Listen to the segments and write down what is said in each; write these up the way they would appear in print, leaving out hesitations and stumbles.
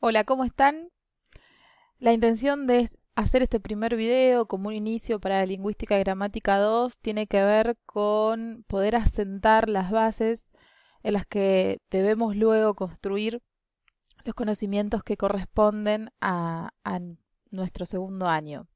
Hola, ¿cómo están? La intención de hacer este primer video como un inicio para Lingüística y Gramática 2 tiene que ver con poder asentar las bases en las que debemos luego construir los conocimientos que corresponden a nuestro segundo año.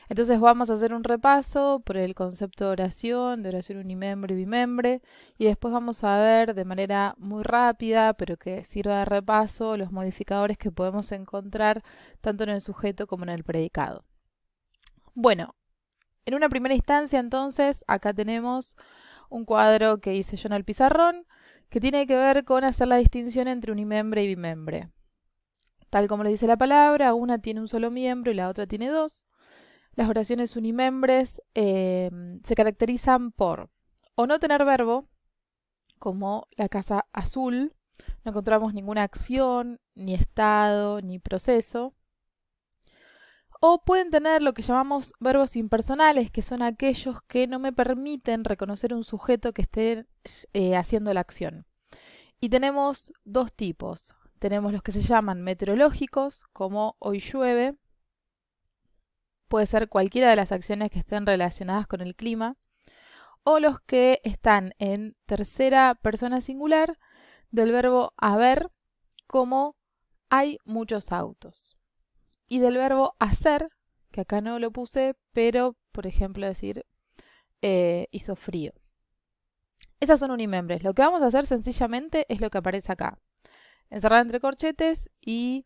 Entonces vamos a hacer un repaso por el concepto de oración unimembre y bimembre, y después vamos a ver de manera muy rápida, pero que sirva de repaso, los modificadores que podemos encontrar tanto en el sujeto como en el predicado. Bueno, en una primera instancia entonces, acá tenemos un cuadro que hice yo en el pizarrón, que tiene que ver con hacer la distinción entre unimembre y bimembre. Tal como le dice la palabra, una tiene un solo miembro y la otra tiene dos. Las oraciones unimembres se caracterizan por o no tener verbo, como la casa azul, no encontramos ninguna acción, ni estado, ni proceso, o pueden tener lo que llamamos verbos impersonales, que son aquellos que no me permiten reconocer un sujeto que esté haciendo la acción. Y tenemos dos tipos. Tenemos los que se llaman meteorológicos, como hoy llueve. Puede ser cualquiera de las acciones que estén relacionadas con el clima, o los que están en tercera persona singular del verbo haber, como hay muchos autos. Y del verbo hacer, que acá no lo puse, pero por ejemplo decir hizo frío. Esas son unimembres. Lo que vamos a hacer sencillamente es lo que aparece acá. Encerrar entre corchetes y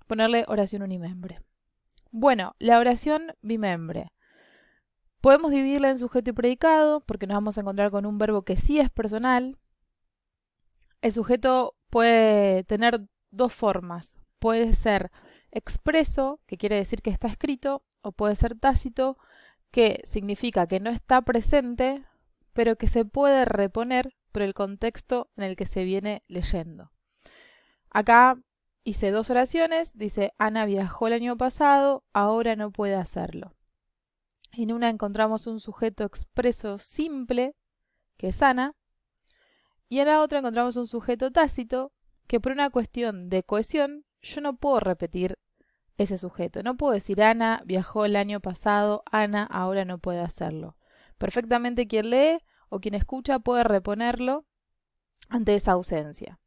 ponerle oración unimembre. Bueno, la oración bimembre. Podemos dividirla en sujeto y predicado, porque nos vamos a encontrar con un verbo que sí es personal. El sujeto puede tener dos formas. Puede ser expreso, que quiere decir que está escrito, o puede ser tácito, que significa que no está presente, pero que se puede reponer por el contexto en el que se viene leyendo. Acá hice dos oraciones. Dice, Ana viajó el año pasado, ahora no puede hacerlo. En una encontramos un sujeto expreso simple, que es Ana, y en la otra encontramos un sujeto tácito, que por una cuestión de cohesión, yo no puedo repetir ese sujeto. No puedo decir Ana viajó el año pasado, Ana ahora no puede hacerlo. Perfectamente quien lee o quien escucha puede reponerlo ante esa ausencia.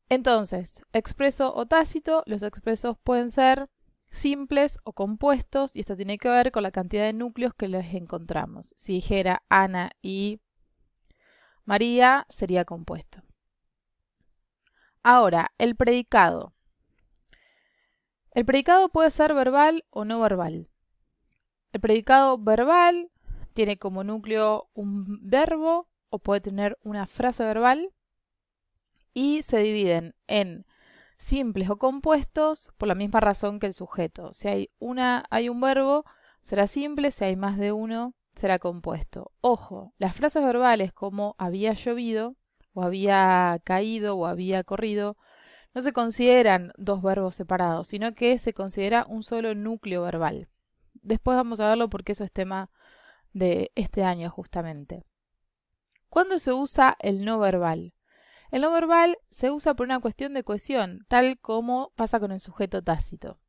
Entonces, expreso o tácito, los expresos pueden ser simples o compuestos, y esto tiene que ver con la cantidad de núcleos que les encontramos. Si dijera Ana y María, sería compuesto. Ahora, el predicado. El predicado puede ser verbal o no verbal. El predicado verbal tiene como núcleo un verbo o puede tener una frase verbal, y se dividen en simples o compuestos por la misma razón que el sujeto. Si hay un verbo, será simple; si hay más de uno, será compuesto. Ojo, las frases verbales como había llovido, o había caído, o había corrido, no se consideran dos verbos separados, sino que se considera un solo núcleo verbal. Después vamos a verlo porque eso es tema de este año justamente. ¿Cuándo se usa el no verbal? El no verbal se usa por una cuestión de cohesión, tal como pasa con el sujeto tácito.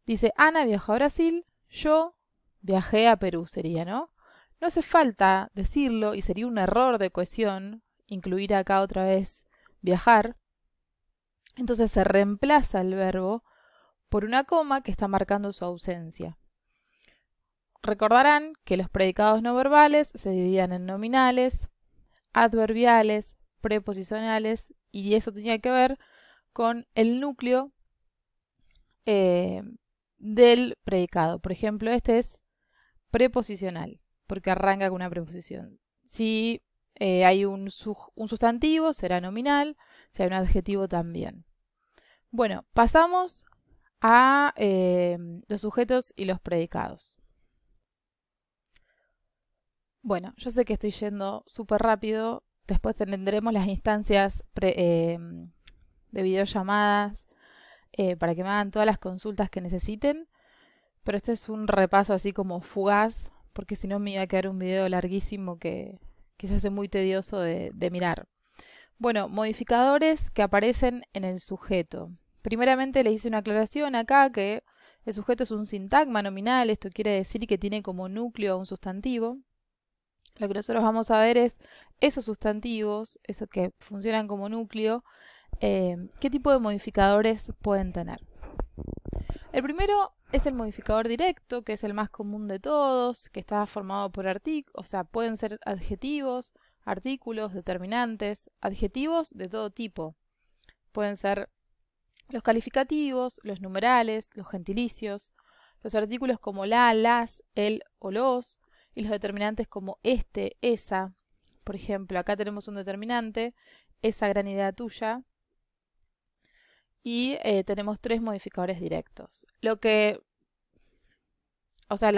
Dice, Ana viajó a Brasil, yo viajé a Perú, sería, ¿no? No hace falta decirlo y sería un error de cohesión incluir acá otra vez viajar. Entonces se reemplaza el verbo por una coma que está marcando su ausencia. Recordarán que los predicados no verbales se dividían en nominales, adverbiales, preposicionales, y eso tenía que ver con el núcleo del predicado. Por ejemplo, este es preposicional, porque arranca con una preposición. Si hay un sustantivo, será nominal; si hay un adjetivo, también. Bueno, pasamos a los sujetos y los predicados. Bueno, yo sé que estoy yendo súper rápido. Después tendremos las instancias de videollamadas para que me hagan todas las consultas que necesiten. Pero este es un repaso así como fugaz, porque si no me iba a quedar un video larguísimo que se hace muy tedioso de mirar. Bueno, modificadores que aparecen en el sujeto. Primeramente le hice una aclaración acá que el sujeto es un sintagma nominal, esto quiere decir que tiene como núcleo un sustantivo. Lo que nosotros vamos a ver es esos sustantivos, esos que funcionan como núcleo, qué tipo de modificadores pueden tener. El primero es el modificador directo, que es el más común de todos, que está formado por artículos, o sea, pueden ser adjetivos, artículos, determinantes, adjetivos de todo tipo. Pueden ser los calificativos, los numerales, los gentilicios, los artículos como la, las, el o los, y los determinantes como este, esa. Por ejemplo, acá tenemos un determinante, esa gran idea tuya. Y tenemos 3 modificadores directos. La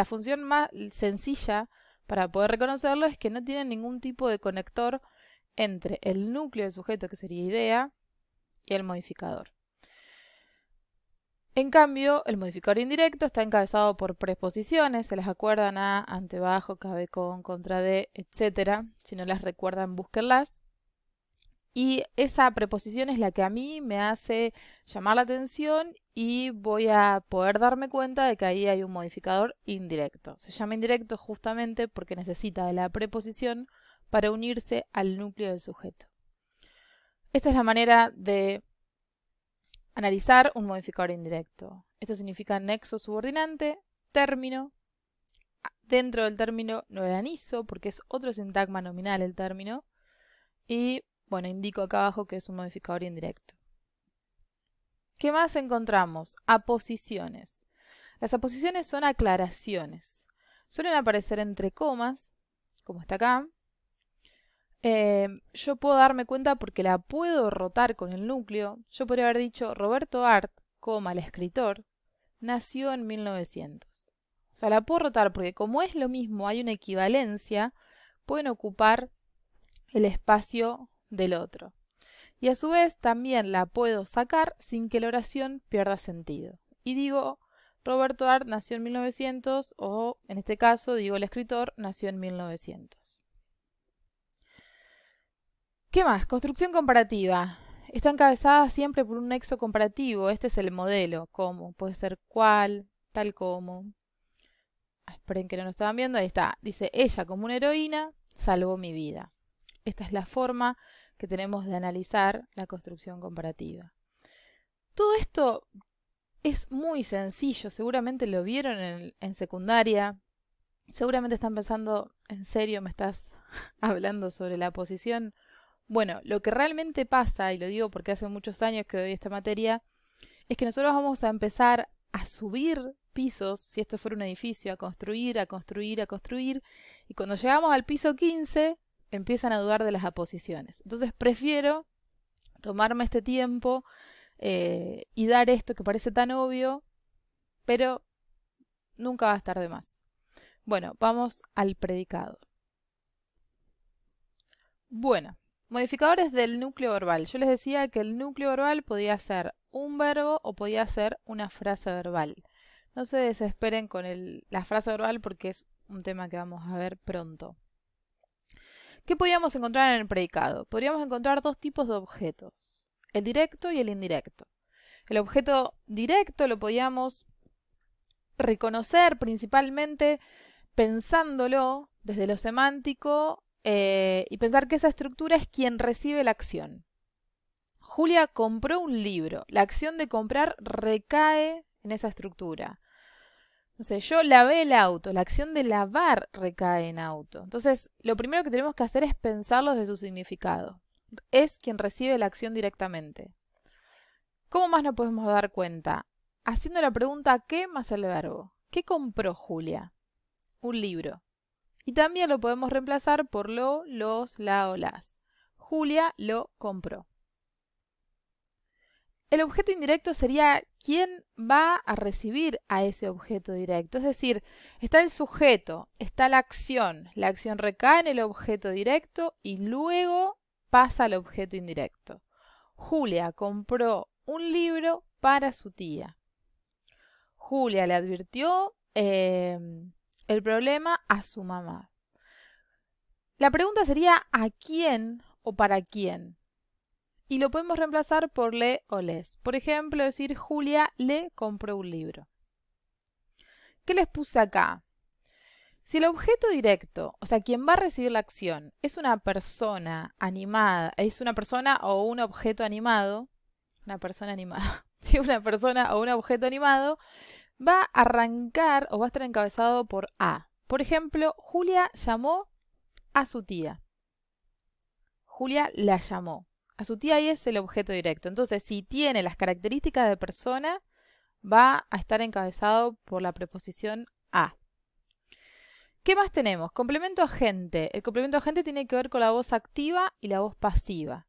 función más sencilla para poder reconocerlo es que no tienen ningún tipo de conector entre el núcleo del sujeto, que sería idea, y el modificador. En cambio, el modificador indirecto está encabezado por preposiciones, se las acuerdan a, ante, bajo, cabe con, contra de, etc. Si no las recuerdan, búsquenlas. Y esa preposición es la que a mí me hace llamar la atención y voy a poder darme cuenta de que ahí hay un modificador indirecto. Se llama indirecto justamente porque necesita de la preposición para unirse al núcleo del sujeto. Esta es la manera de analizar un modificador indirecto. Esto significa nexo subordinante, término. Dentro del término lo analizo porque es otro sintagma nominal el término. Y bueno, indico acá abajo que es un modificador indirecto. ¿Qué más encontramos? Aposiciones. Las aposiciones son aclaraciones. Suelen aparecer entre comas, como está acá. Yo puedo darme cuenta porque la puedo rotar con el núcleo. Yo podría haber dicho Roberto Art, el escritor, nació en 1900. O sea, la puedo rotar porque como es lo mismo, hay una equivalencia, pueden ocupar el espacio del otro. Y a su vez también la puedo sacar sin que la oración pierda sentido. Y digo, Roberto Art nació en 1900 o en este caso digo el escritor nació en 1900. ¿Qué más? Construcción comparativa. Está encabezada siempre por un nexo comparativo. Este es el modelo. ¿Cómo? Puede ser cuál, tal como. Esperen que no lo estaban viendo. Ahí está. Dice, ella como una heroína salvó mi vida. Esta es la forma que tenemos de analizar la construcción comparativa. Todo esto es muy sencillo. Seguramente lo vieron en secundaria. Seguramente están pensando, ¿en serio me estás hablando sobre la posición? Bueno, lo que realmente pasa, y lo digo porque hace muchos años que doy esta materia, es que nosotros vamos a empezar a subir pisos, si esto fuera un edificio, a construir, a construir, a construir, y cuando llegamos al piso 15, empiezan a dudar de las aposiciones. Entonces prefiero tomarme este tiempo y dar esto que parece tan obvio, pero nunca va a estar de más. Bueno, vamos al predicado. Bueno. Modificadores del núcleo verbal. Yo les decía que el núcleo verbal podía ser un verbo o podía ser una frase verbal. No se desesperen con la frase verbal porque es un tema que vamos a ver pronto. ¿Qué podíamos encontrar en el predicado? Podríamos encontrar 2 tipos de objetos, el directo y el indirecto. El objeto directo lo podíamos reconocer principalmente pensándolo desde lo semántico y pensar que esa estructura es quien recibe la acción. Julia compró un libro. La acción de comprar recae en esa estructura. No sé, yo lavé el auto. La acción de lavar recae en auto. Entonces, lo primero que tenemos que hacer es pensarlo desde su significado. Es quien recibe la acción directamente. ¿Cómo más nos podemos dar cuenta? Haciendo la pregunta ¿qué? Más el verbo. ¿Qué compró Julia? Un libro. Y también lo podemos reemplazar por lo, los, la o las. Julia lo compró. El objeto indirecto sería quién va a recibir a ese objeto directo. Es decir, está el sujeto, está la acción recae en el objeto directo y luego pasa al objeto indirecto. Julia compró un libro para su tía. Julia le advirtió el problema a su mamá. La pregunta sería ¿a quién o para quién? y lo podemos reemplazar por le o les. Por ejemplo, decir Julia le compró un libro. ¿Qué les puse acá? Si el objeto directo, o sea, quien va a recibir la acción, es una persona animada, es una persona o un objeto animado, una persona animada, si una persona o un objeto animado, va a arrancar o va a estar encabezado por A. Por ejemplo, Julia llamó a su tía. Julia la llamó. A su tía y es el objeto directo. Entonces, si tiene las características de persona, va a estar encabezado por la preposición a. ¿Qué más tenemos? Complemento agente. El complemento agente tiene que ver con la voz activa y la voz pasiva.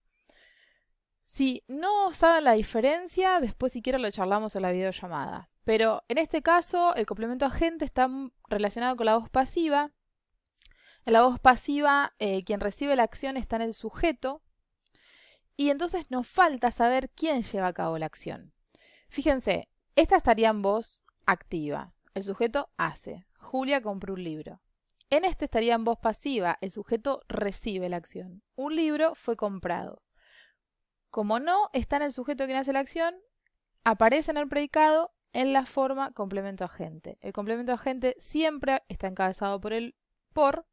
Si no saben la diferencia, después si quieren lo charlamos en la videollamada. Pero en este caso, el complemento agente está relacionado con la voz pasiva. En la voz pasiva, quien recibe la acción está en el sujeto. Y entonces nos falta saber quién lleva a cabo la acción. Fíjense, esta estaría en voz activa. El sujeto hace. Julia compró un libro. En este estaría en voz pasiva. El sujeto recibe la acción. Un libro fue comprado. Como no está en el sujeto quien hace la acción, aparece en el predicado en la forma complemento agente. El complemento agente siempre está encabezado por el por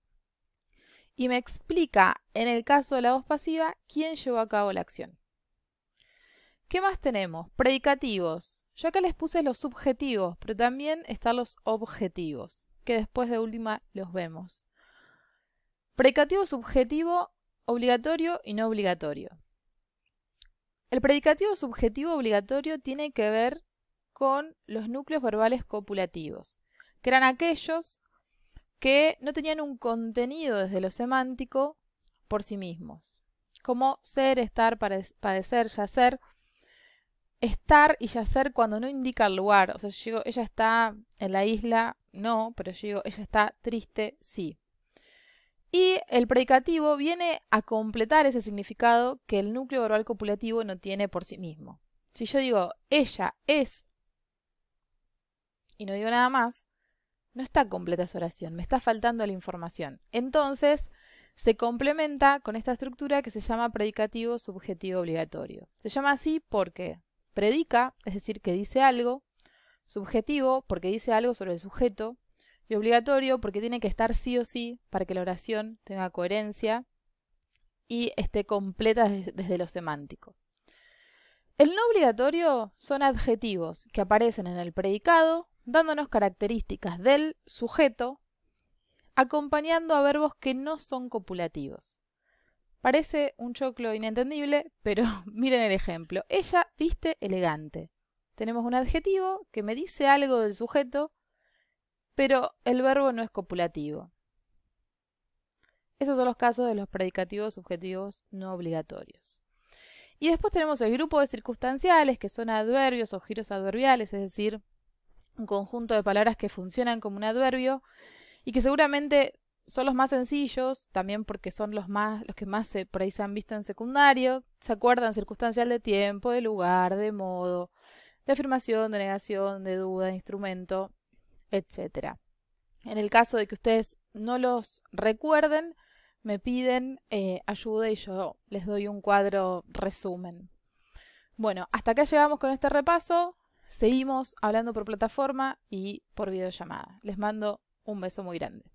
y me explica, en el caso de la voz pasiva, quién llevó a cabo la acción. ¿Qué más tenemos? Predicativos. Yo acá les puse los subjetivos, pero también están los objetivos, que después de última los vemos. Predicativo subjetivo, obligatorio y no obligatorio. El predicativo subjetivo obligatorio tiene que ver con los núcleos verbales copulativos, que eran aquellos que no tenían un contenido desde lo semántico por sí mismos, como ser, estar, padecer, yacer. Estar y yacer cuando no indica el lugar. O sea, yo digo, ella está en la isla, no, pero yo digo, ella está triste, sí. Y el predicativo viene a completar ese significado que el núcleo verbal copulativo no tiene por sí mismo. Si yo digo, ella es, y no digo nada más, no está completa esa oración, me está faltando la información. Entonces, se complementa con esta estructura que se llama predicativo subjetivo obligatorio. Se llama así porque predica, es decir, que dice algo, subjetivo, porque dice algo sobre el sujeto, y obligatorio, porque tiene que estar sí o sí para que la oración tenga coherencia y esté completa desde lo semántico. El no obligatorio son adjetivos que aparecen en el predicado, dándonos características del sujeto, acompañando a verbos que no son copulativos. Parece un choclo inentendible, pero miren el ejemplo. Ella viste elegante. Tenemos un adjetivo que me dice algo del sujeto, pero el verbo no es copulativo. Esos son los casos de los predicativos subjetivos no obligatorios. Y después tenemos el grupo de circunstanciales, que son adverbios o giros adverbiales, es decir, un conjunto de palabras que funcionan como un adverbio y que seguramente son los más sencillos, también porque son los que más por ahí se han visto en secundario. ¿Se acuerdan? Circunstancial de tiempo, de lugar, de modo, de afirmación, de negación, de duda, de instrumento, etc. En el caso de que ustedes no los recuerden, me piden ayuda y yo les doy un cuadro resumen. Bueno, hasta acá llegamos con este repaso. Seguimos hablando por plataforma y por videollamada. Les mando un beso muy grande.